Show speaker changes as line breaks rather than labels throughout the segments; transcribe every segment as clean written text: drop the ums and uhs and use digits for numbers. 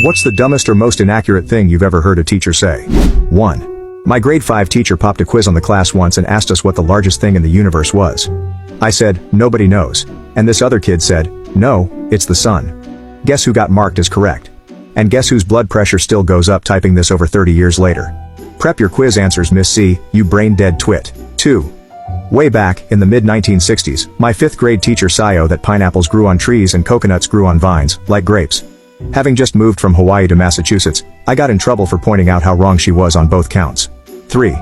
What's the dumbest or most inaccurate thing you've ever heard a teacher say? 1. My grade 5 teacher popped a quiz on the class once and asked us what the largest thing in the universe was. I said, nobody knows. And this other kid said, no, it's the sun. Guess who got marked as correct? And guess whose blood pressure still goes up typing this over 30 years later? Prep your quiz answers, Miss C, you brain-dead twit. 2. Way back, in the mid-1960s, my 5th grade teacher saw that pineapples grew on trees and coconuts grew on vines, like grapes. Having just moved from Hawaii to Massachusetts, I got in trouble for pointing out how wrong she was on both counts. 3.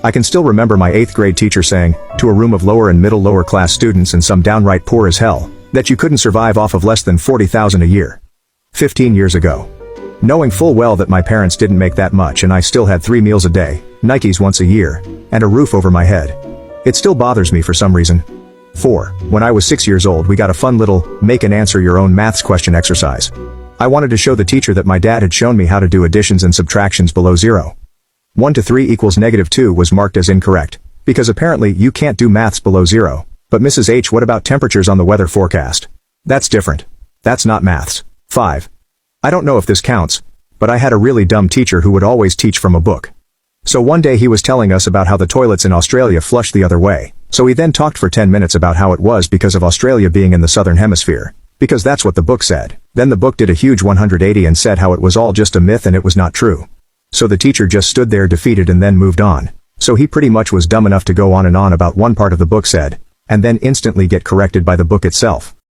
I can still remember my 8th grade teacher saying, to a room of lower and lower class students and some downright poor as hell, that you couldn't survive off of less than $40,000 a year. 15 years ago. Knowing full well that my parents didn't make that much and I still had 3 meals a day, Nikes once a year, and a roof over my head. It still bothers me for some reason. 4. When I was 6 years old we got a fun little, make and answer your own maths question exercise. I wanted to show the teacher that my dad had shown me how to do additions and subtractions below zero. 1 to 3 equals -2 was marked as incorrect, because apparently you can't do maths below zero. But Mrs. H, what about temperatures on the weather forecast? That's different. That's not maths. 5. I don't know if this counts, but I had a really dumb teacher who would always teach from a book. So one day he was telling us about how the toilets in Australia flush the other way, so he then talked for 10 minutes about how it was because of Australia being in the southern hemisphere. Because that's what the book said. Then the book did a huge 180 and said how it was all just a myth and it was not true. So the teacher just stood there defeated and then moved on. So he pretty much was dumb enough to go on and on about one part of the book said, and then instantly get corrected by the book itself.